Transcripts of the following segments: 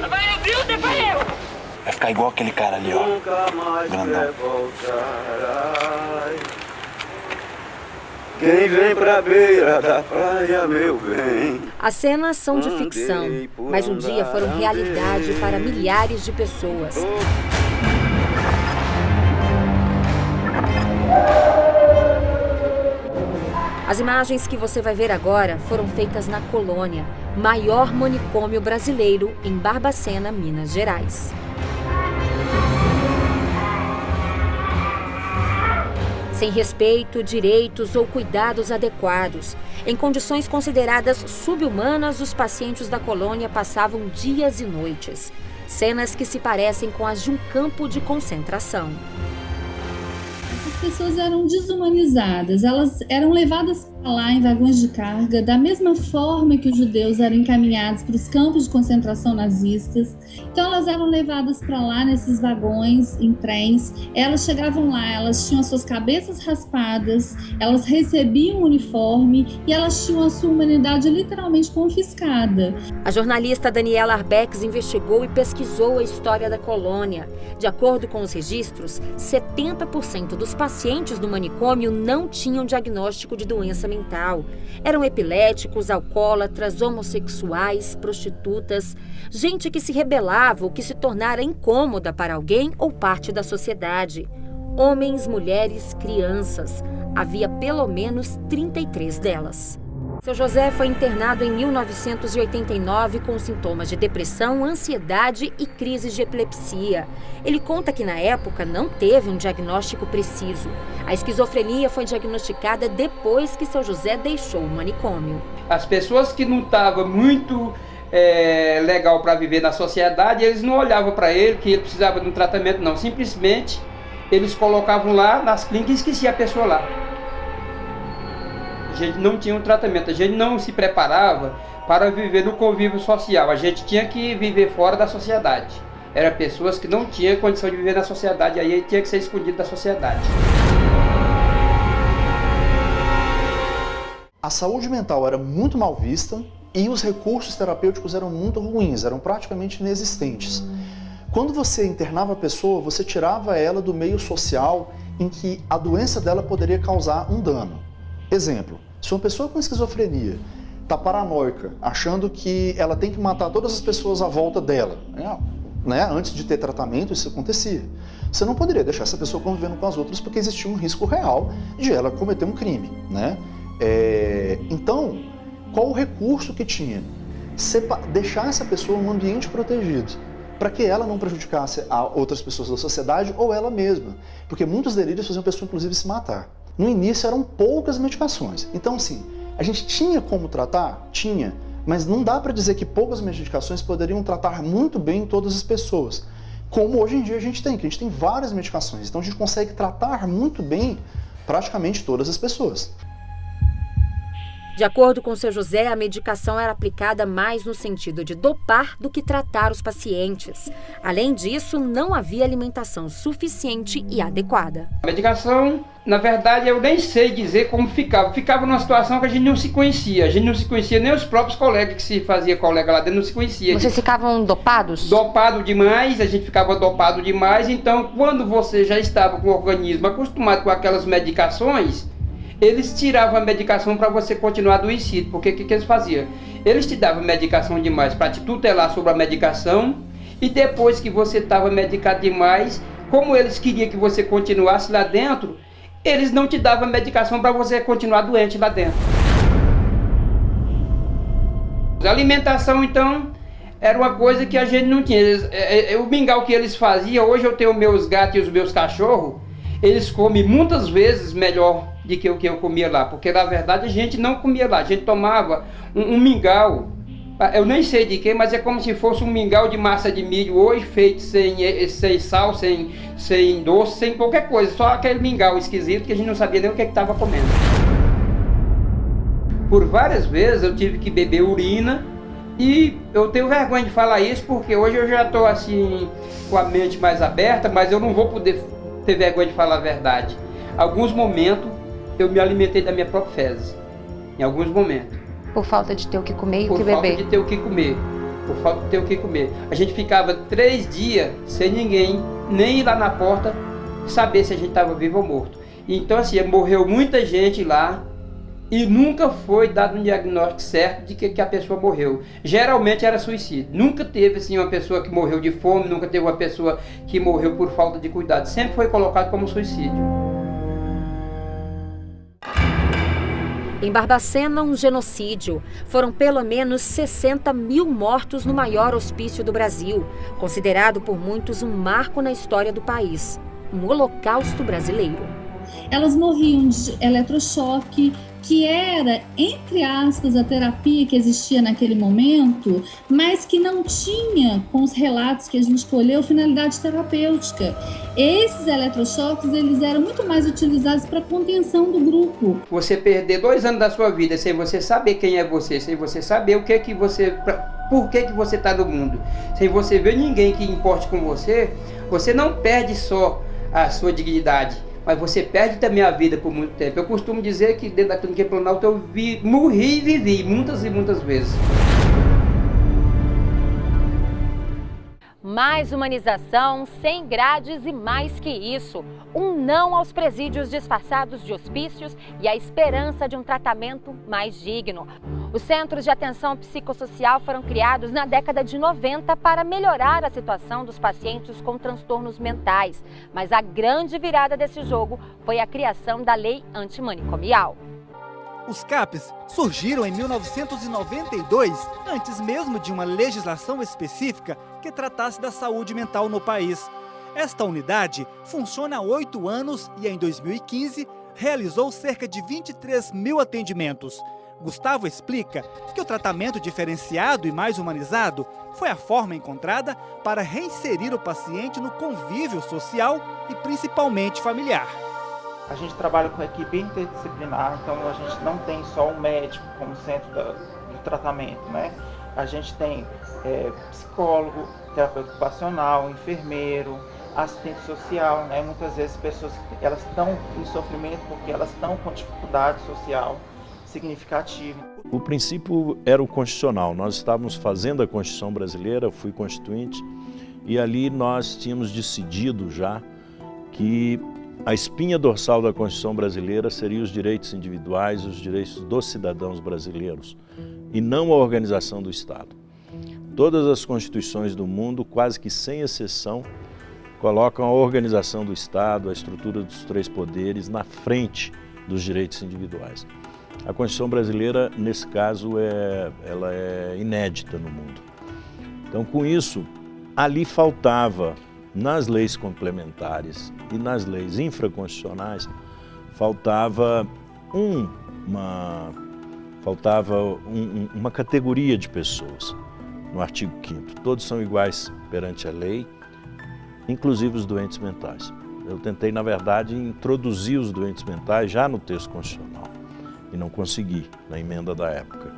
Vai, viu? Depois eu. Vai ficar igual aquele cara ali, ó. Grandão. Quem vem pra beira da praia, meu bem. As cenas são de ficção, mas um dia foram realidade para milhares de pessoas. As imagens que você vai ver agora foram feitas na Colônia, maior manicômio brasileiro em Barbacena, Minas Gerais. Sem respeito, direitos ou cuidados adequados, em condições consideradas subhumanas, os pacientes da colônia passavam dias e noites. Cenas que se parecem com as de um campo de concentração. As pessoas eram desumanizadas, elas eram levadas para lá em vagões de carga, da mesma forma que os judeus eram encaminhados para os campos de concentração nazistas. Então elas eram levadas para lá nesses vagões, em trens, elas chegavam lá, elas tinham as suas cabeças raspadas, elas recebiam o uniforme e elas tinham a sua humanidade literalmente confiscada. A jornalista Daniela Arbex investigou e pesquisou a história da colônia. De acordo com os registros, 70% dos pacientes do manicômio não tinham diagnóstico de doença mental. Eram epiléticos, alcoólatras, homossexuais, prostitutas, gente que se rebelava ou que se tornara incômoda para alguém ou parte da sociedade. Homens, mulheres, crianças. Havia pelo menos 33 delas. Seu José foi internado em 1989 com sintomas de depressão, ansiedade e crises de epilepsia. Ele conta que na época não teve um diagnóstico preciso. A esquizofrenia foi diagnosticada depois que seu José deixou o manicômio. As pessoas que não estavam muito legal para viver na sociedade, eles não olhavam para ele, que ele precisava de um tratamento, não. Simplesmente eles colocavam lá nas clínicas e esqueciam a pessoa lá. A gente não tinha um tratamento, a gente não se preparava para viver no convívio social, a gente tinha que viver fora da sociedade. Eram pessoas que não tinham condição de viver na sociedade, aí tinha que ser escondido da sociedade. A saúde mental era muito mal vista e os recursos terapêuticos eram muito ruins, eram praticamente inexistentes. Quando você internava a pessoa, você tirava ela do meio social em que a doença dela poderia causar um dano. Exemplo, se uma pessoa com esquizofrenia está paranoica, achando que ela tem que matar todas as pessoas à volta dela, né? Antes de ter tratamento, isso acontecia. Você não poderia deixar essa pessoa convivendo com as outras porque existia um risco real de ela cometer um crime, né? Então, qual o recurso que tinha? Deixar essa pessoa em um ambiente protegido, para que ela não prejudicasse a outras pessoas da sociedade ou ela mesma, porque muitos delírios faziam a pessoa inclusive se matar. No início eram poucas medicações, então assim, a gente tinha como tratar? Tinha, mas não dá para dizer que poucas medicações poderiam tratar muito bem todas as pessoas, como hoje em dia a gente tem várias medicações, então a gente consegue tratar muito bem praticamente todas as pessoas. De acordo com seu José, a medicação era aplicada mais no sentido de dopar do que tratar os pacientes. Além disso, não havia alimentação suficiente e adequada. A medicação, na verdade, eu nem sei dizer como ficava. Ficava numa situação que a gente não se conhecia. A gente não se conhecia, nem os próprios colegas que se fazia colega lá dentro não se conhecia. Vocês ficavam dopados? Dopado demais, a gente ficava dopado demais. Então, quando você já estava com o organismo acostumado com aquelas medicações, eles tiravam a medicação para você continuar adoecido, porque o que eles faziam? Eles te davam medicação demais para te tutelar sobre a medicação, e depois que você estava medicado demais, como eles queriam que você continuasse lá dentro, eles não te davam medicação para você continuar doente lá dentro. A alimentação, então, era uma coisa que a gente não tinha. O mingau que eles faziam, hoje eu tenho meus gatos e os meus cachorros, eles comem muitas vezes melhor do que o que eu comia lá, porque na verdade a gente não comia lá, a gente tomava um mingau, eu nem sei de que, mas é como se fosse um mingau de massa de milho hoje, feito sem sal, sem doce, sem qualquer coisa, só aquele mingau esquisito que a gente não sabia nem o que estava comendo. Por várias vezes eu tive que beber urina, e eu tenho vergonha de falar isso, porque hoje eu já estou assim, com a mente mais aberta, mas eu não vou poder ter vergonha de falar a verdade. Alguns momentos eu me alimentei da minha própria fezes, em alguns momentos. Por falta de ter o que comer e o que beber? Por falta de ter o que comer. por falta de ter o que comer. A gente ficava 3 dias sem ninguém, nem ir lá na porta, saber se a gente estava vivo ou morto. Então assim, morreu muita gente lá e nunca foi dado um diagnóstico certo de que a pessoa morreu. Geralmente era suicídio. Nunca teve assim uma pessoa que morreu de fome, nunca teve uma pessoa que morreu por falta de cuidado. Sempre foi colocado como suicídio. Em Barbacena, um genocídio. Foram pelo menos 60 mil mortos no maior hospício do Brasil, considerado por muitos um marco na história do país, um holocausto brasileiro. Elas morriam de eletrochoque, que era, entre aspas, a terapia que existia naquele momento, mas que não tinha, com os relatos que a gente colheu, finalidade terapêutica. Esses eletrochoques, eles eram muito mais utilizados para contenção do grupo. Você perder 2 anos da sua vida sem você saber quem é você, sem você saber o que que você, por que você está no mundo, sem você ver ninguém que importe com você, você não perde só a sua dignidade, mas você perde também a vida por muito tempo. Eu costumo dizer que dentro da Clínica Planalto eu morri e vivi muitas e muitas vezes. Mais humanização, sem grades e mais que isso. Um não aos presídios disfarçados de hospícios e a esperança de um tratamento mais digno. Os centros de atenção psicossocial foram criados na década de 90 para melhorar a situação dos pacientes com transtornos mentais. Mas a grande virada desse jogo foi a criação da Lei Antimanicomial. Os CAPs surgiram em 1992, antes mesmo de uma legislação específica que tratasse da saúde mental no país. Esta unidade funciona há 8 anos e, em 2015, realizou cerca de 23 mil atendimentos. Gustavo explica que o tratamento diferenciado e mais humanizado foi a forma encontrada para reinserir o paciente no convívio social e principalmente familiar. A gente trabalha com equipe interdisciplinar, então a gente não tem só o médico como centro do tratamento, né? A gente tem psicólogo, terapeuta ocupacional, enfermeiro, assistente social, né? Muitas vezes pessoas elas estão em sofrimento porque elas estão com dificuldade social significativa. O princípio era o constitucional. Nós estávamos fazendo a Constituição brasileira, eu fui constituinte, e ali nós tínhamos decidido já que a espinha dorsal da Constituição brasileira seria os direitos individuais, os direitos dos cidadãos brasileiros, e não a organização do Estado. Todas as constituições do mundo, quase que sem exceção, colocam a organização do Estado, a estrutura dos 3 poderes na frente dos direitos individuais. A Constituição brasileira, nesse caso, ela é inédita no mundo. Então, com isso, ali faltava, nas leis complementares e nas leis infraconstitucionais, faltava uma categoria de pessoas no artigo 5º. Todos são iguais perante a lei, inclusive os doentes mentais. Eu tentei, na verdade, introduzir os doentes mentais já no texto constitucional e não consegui na emenda da época.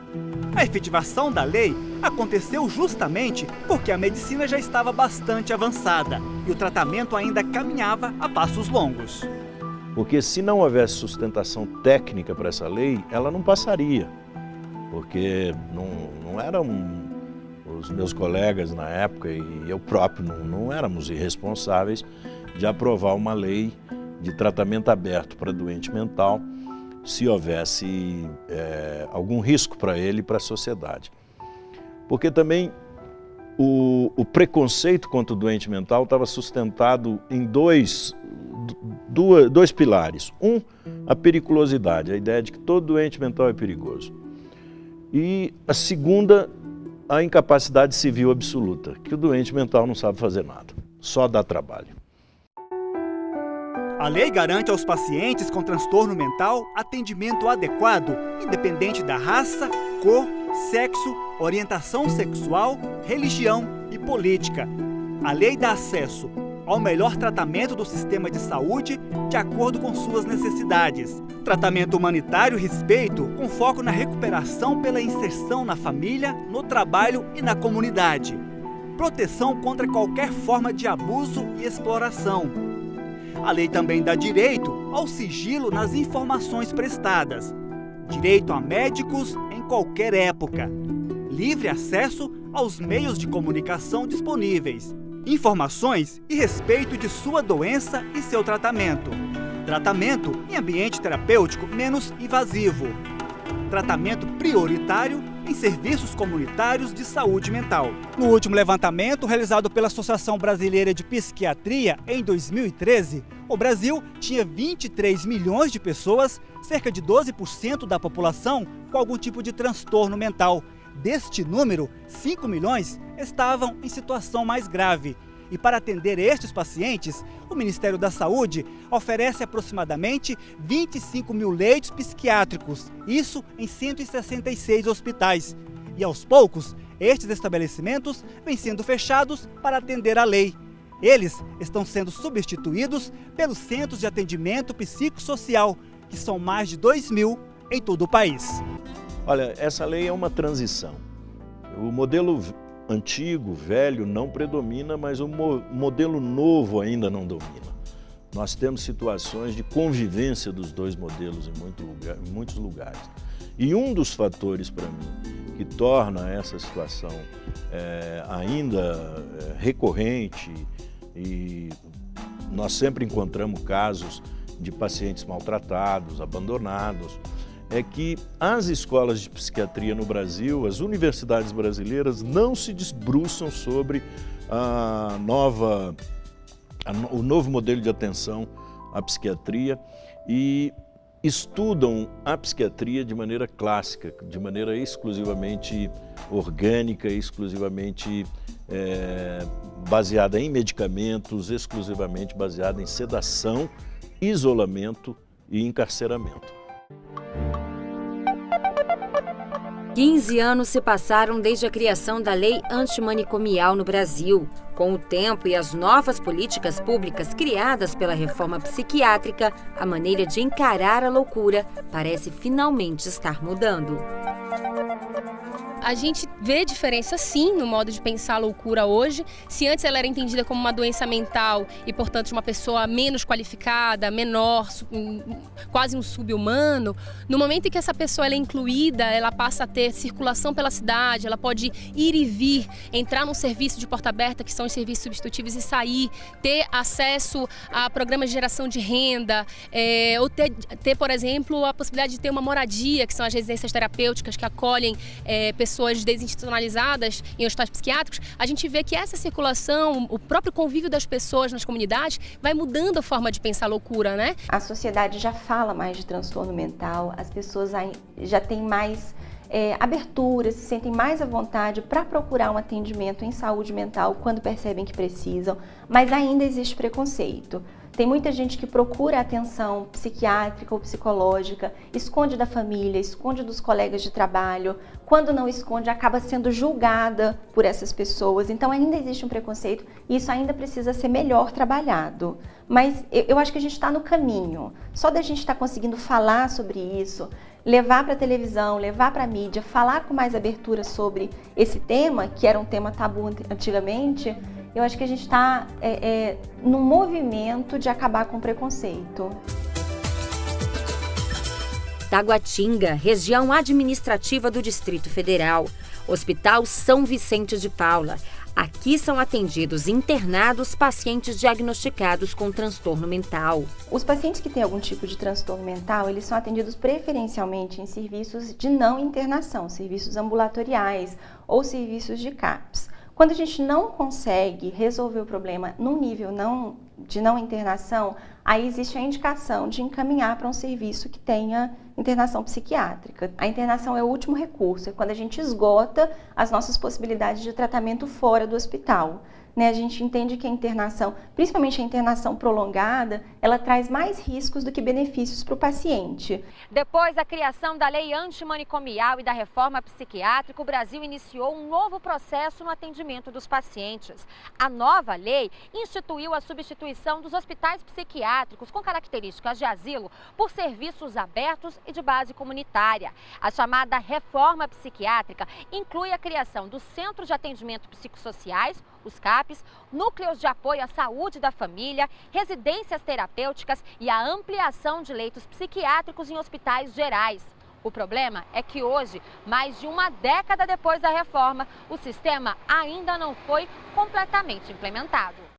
A efetivação da lei aconteceu justamente porque a medicina já estava bastante avançada e o tratamento ainda caminhava a passos longos. Porque se não houvesse sustentação técnica para essa lei, ela não passaria. Porque não eram os meus colegas na época e eu próprio não éramos irresponsáveis de aprovar uma lei de tratamento aberto para doente mental se houvesse algum risco para ele e para a sociedade. Porque também o preconceito contra o doente mental estava sustentado em dois pilares. A periculosidade, a ideia de que todo doente mental é perigoso. E a segunda, a incapacidade civil absoluta, que o doente mental não sabe fazer nada, só dá trabalho. A lei garante aos pacientes com transtorno mental atendimento adequado, independente da raça, cor, sexo, orientação sexual, religião e política. A lei dá acesso ao melhor tratamento do sistema de saúde de acordo com suas necessidades. Tratamento humanitário e respeito com foco na recuperação pela inserção na família, no trabalho e na comunidade. Proteção contra qualquer forma de abuso e exploração. A lei também dá direito ao sigilo nas informações prestadas, direito a médicos em qualquer época, livre acesso aos meios de comunicação disponíveis, informações e respeito de sua doença e seu tratamento. Tratamento em ambiente terapêutico menos invasivo. Tratamento prioritário em serviços comunitários de saúde mental. No último levantamento realizado pela Associação Brasileira de Psiquiatria em 2013, o Brasil tinha 23 milhões de pessoas, cerca de 12% da população, com algum tipo de transtorno mental. Deste número, 5 milhões estavam em situação mais grave. E para atender estes pacientes, o Ministério da Saúde oferece aproximadamente 25 mil leitos psiquiátricos, isso em 166 hospitais. E aos poucos, estes estabelecimentos vêm sendo fechados para atender a lei. Eles estão sendo substituídos pelos centros de atendimento psicossocial, que são mais de 2 mil em todo o país. Olha, essa lei é uma transição. O modelo antigo, velho, não predomina, mas o modelo novo ainda não domina. Nós temos situações de convivência dos dois modelos em muitos lugares. E um dos fatores, para mim, que torna essa situação ainda recorrente, e nós sempre encontramos casos de pacientes maltratados, abandonados, é que as escolas de psiquiatria no Brasil, as universidades brasileiras, não se debruçam sobre o novo modelo de atenção à psiquiatria e estudam a psiquiatria de maneira clássica, de maneira exclusivamente orgânica, exclusivamente baseada em medicamentos, exclusivamente baseada em sedação, isolamento e encarceramento. 15 anos se passaram desde a criação da Lei Antimanicomial no Brasil. Com o tempo e as novas políticas públicas criadas pela reforma psiquiátrica, a maneira de encarar a loucura parece finalmente estar mudando. A gente vê diferença sim no modo de pensar a loucura hoje. Se antes ela era entendida como uma doença mental e, portanto, de uma pessoa menos qualificada, menor, quase um sub-humano, no momento em que essa pessoa ela é incluída, ela passa a ter circulação pela cidade, ela pode ir e vir, entrar num serviço de porta aberta, que são os serviços substitutivos, e sair, ter acesso a programas de geração de renda, ou ter, por exemplo, a possibilidade de ter uma moradia, que são as residências terapêuticas que acolhem pessoas desinstitucionalizadas em hospitais psiquiátricos. A gente vê que essa circulação, o próprio convívio das pessoas nas comunidades vai mudando a forma de pensar a loucura, né? A sociedade já fala mais de transtorno mental, as pessoas já têm mais abertura, se sentem mais à vontade para procurar um atendimento em saúde mental quando percebem que precisam, mas ainda existe preconceito. Tem muita gente que procura atenção psiquiátrica ou psicológica, esconde da família, esconde dos colegas de trabalho. Quando não esconde, acaba sendo julgada por essas pessoas. Então ainda existe um preconceito e isso ainda precisa ser melhor trabalhado. Mas eu acho que a gente está no caminho. Só da gente estar conseguindo falar sobre isso, levar para a televisão, levar para a mídia, falar com mais abertura sobre esse tema, que era um tema tabu antigamente, eu acho que a gente está num movimento de acabar com o preconceito. Taguatinga, região administrativa do Distrito Federal. Hospital São Vicente de Paula. Aqui são atendidos internados pacientes diagnosticados com transtorno mental. Os pacientes que têm algum tipo de transtorno mental, eles são atendidos preferencialmente em serviços de não internação, serviços ambulatoriais ou serviços de CAPS. Quando a gente não consegue resolver o problema num nível de não internação, aí existe a indicação de encaminhar para um serviço que tenha internação psiquiátrica. A internação é o último recurso, é quando a gente esgota as nossas possibilidades de tratamento fora do hospital. A gente entende que a internação, principalmente a internação prolongada, ela traz mais riscos do que benefícios para o paciente. Depois da criação da Lei Antimanicomial e da reforma psiquiátrica, o Brasil iniciou um novo processo no atendimento dos pacientes. A nova lei instituiu a substituição dos hospitais psiquiátricos com características de asilo por serviços abertos e de base comunitária. A chamada reforma psiquiátrica inclui a criação dos Centros de Atendimento Psicossociais, os CAPs, núcleos de apoio à saúde da família, residências terapêuticas e a ampliação de leitos psiquiátricos em hospitais gerais. O problema é que hoje, mais de uma década depois da reforma, o sistema ainda não foi completamente implementado.